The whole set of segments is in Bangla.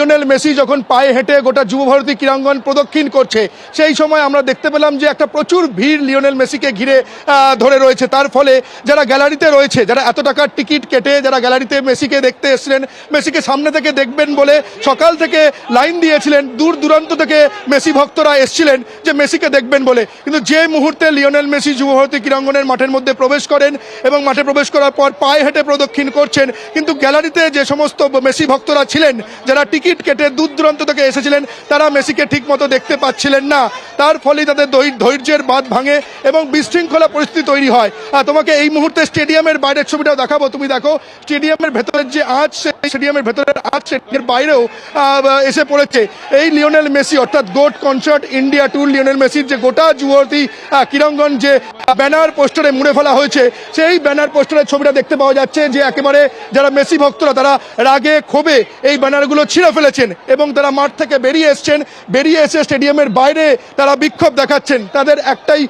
লিওনেল মেসি যখন পায়ে হেঁটে গোটা যুবভারতী ক্রীড়াঙ্গন প্রদক্ষিণ করছে, সেই সময় আমরা দেখতে পেলাম যে একটা প্রচুর ভিড় লিওনেল মেসিকে ঘিরে ধরে রয়েছে। তার ফলে যারা গ্যালারিতে রয়েছে, যারা এত টাকার টিকিট কেটে যারা গ্যালারিতে মেসিকে দেখতে এসেছিলেন, মেসিকে সামনে থেকে দেখবেন বলে সকাল থেকে লাইন দিয়েছিলেন, দূর দূরান্ত থেকে মেসি ভক্তরা এসেছিলেন যে মেসিকে দেখবেন বলে। কিন্তু যে মুহূর্তে লিওনেল মেসি যুবভারতী ক্রীড়াঙ্গনের মাঠের মধ্যে প্রবেশ করেন এবং মাঠে প্রবেশ করার পর পায়ে হেঁটে প্রদক্ষিণ করছেন, কিন্তু গ্যালারিতে যে সমস্ত মেসি ভক্তরা ছিলেন, যারা টিকিট কেটে দূর দূরান্ত থেকে এসেছিলেন, তারা মেসিকে ঠিক মতো দেখতে পাচ্ছিলেন না। তার ফলে তাদের ধৈর্যের বাঁধ ভাঙে এবং বিশৃঙ্খলা পরিস্থিতি তৈরি হয়। তোমাকে এই মুহূর্তে স্টেডিয়ামের বাইরের ছবিটাও দেখাবো। তুমি দেখো স্টেডিয়ামের ভেতরের যে আঁচ, স্টেডিয়ামের ভেতরের আঁচ এর বাইরেও এসে পড়েছে এই লিওনেল মেসি, অর্থাৎ goat concert India tour Lionel মেসির যে গোটা যুবভারতী ক্রীড়াঙ্গন যে ব্যানার পোস্টারে মুড়ে ফেলা হয়েছে, সেই ব্যানার পোস্টারের ছবিটা দেখতে পাওয়া যাচ্ছে যে একেবারে যারা মেসি ভক্তরা তারা রাগে ক্ষোভে এই ব্যানারগুলো ছিঁড়ে ফেলেছেন এবং তারা মাঠ থেকে বেরিয়ে এসছেন। বেরিয়ে এসে স্টেডিয়ামের বাইরে তারা বিক্ষোভ দেখাচ্ছেন। তাদের একটাই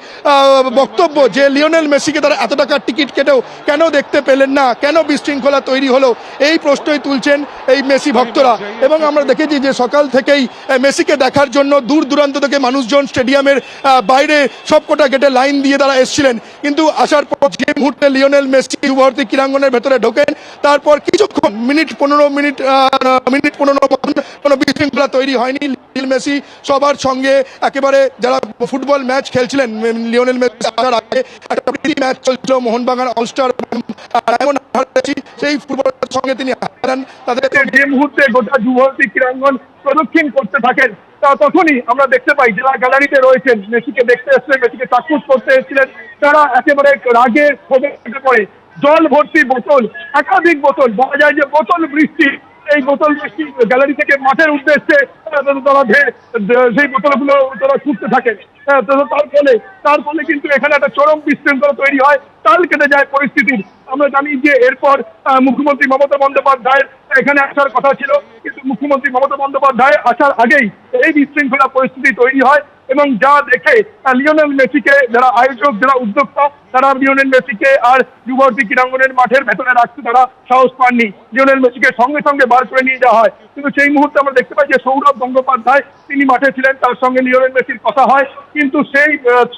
বক্তব্য যে লিওনেল মেসিকে তারা এত টাকার টিকিট কেটেও কেন দেখতে পেলেন না, কেন বিশৃঙ্খলা তৈরি হলো, এই প্রশ্নই তুলছেন এই মেসি ভক্তরা। এবং আমরা দেখেছি যে সকাল থেকেই মেসিকে দেখার জন্য দূর দূরান্ত থেকে মানুষজন স্টেডিয়ামের বাইরে সবকটা গেটে লাইন দিয়ে তারা এসেছিলেন। কিন্তু আসার পর যে মুহূর্তে লিওনেল মেসি যুবভারতী ক্রীড়াঙ্গনের ভেতরে ঢোকেন, তারপর কিছুক্ষণ মিনিট 15 কোনো বিশৃঙ্খলা তৈরি হয়নি। লিওনেল মেসি সবার সঙ্গে একেবারে যারা ফুটবল ম্যাচ খেলছিলেন, লিওনেল মেসি আসার আগে একটা প্রীতি ম্যাচ চলছিল মোহনবাগান অলস্টার, সেই ফুটবলের সঙ্গে তিনি হারান। তাদের যে মুহূর্তে গোটা যুবভারতী ক্রীড়াঙ্গন প্রদক্ষিণ করতে থাকেন, তখনই আমরা দেখতে পাই যারা গ্যালারিতে রয়েছেন, মেসিকে দেখতে এসেছিলেন, মেসিকে চাক্ষুষ করতে এসেছিলেন, তারা একেবারে রাগে ক্ষোভে পড়ে জল ভর্তি বোতল, একাধিক বোতল, বলা যায় যে বোতল বৃষ্টি, এই বোতল বৃষ্টি গ্যালারি থেকে মাঠের উদ্দেশ্যে তারা সেই বোতলগুলো তারা ছুটতে থাকেন। তার ফলে কিন্তু এখানে একটা চরম বিশৃঙ্খলা তৈরি হয়, তাল কেটে যায় পরিস্থিতির। আমরা জানি যে এরপর মুখ্যমন্ত্রী মমতা বন্দ্যোপাধ্যায়ের এখানে আসার কথা ছিল, কিন্তু মুখ্যমন্ত্রী মমতা বন্দ্যোপাধ্যায় আসার আগেই এই বিশৃঙ্খলা পরিস্থিতি তৈরি হয়। এবং যা দেখে লিওনেল মেসিকে যারা আয়োজক, যারা উদ্যোক্তা, তারা লিওনেল মেসিকে আর যুবভারতী ক্রীড়াঙ্গনের মাঠের ভেতরে রাখতে তারা সাহস পাননি। লিওনেল মেসিকে সঙ্গে সঙ্গে বার করে নিয়ে যাওয়া হয়। কিন্তু সেই মুহূর্তে আমরা দেখতে পাই যে সৌরভ গঙ্গোপাধ্যায় তিনি মাঠে ছিলেন, তার সঙ্গে লিওনেল মেসির কথা হয়। কিন্তু সেই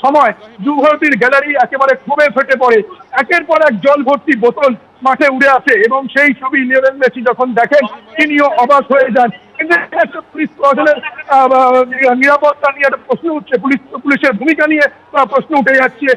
সময় যুবভারতীর গ্যালারি একেবারে ক্ষোভে ফেটে পড়ে, একের পর এক জল ভর্তি বোতল মাঠে উড়ে আসে এবং সেই ছবি লিওনেল মেসি যখন দেখেন তিনিও অবাক হয়ে যান। কিন্তু একটা পুলিশ প্রশাসনের নিরাপত্তা নিয়ে একটা প্রশ্ন উঠছে, পুলিশের ভূমিকা নিয়ে প্রশ্ন উঠে যাচ্ছে।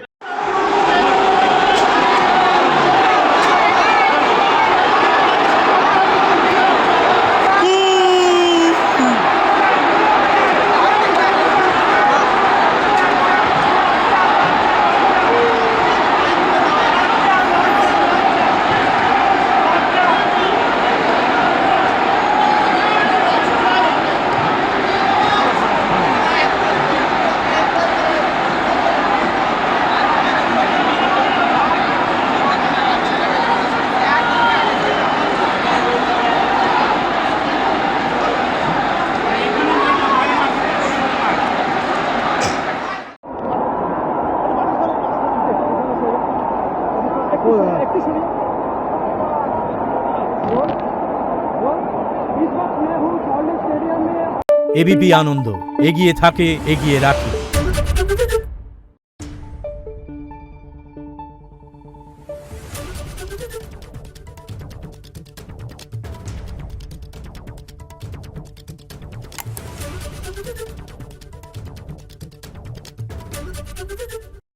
এবিপি আনন্দ এগিয়ে থাকে, এগিয়ে রাখে।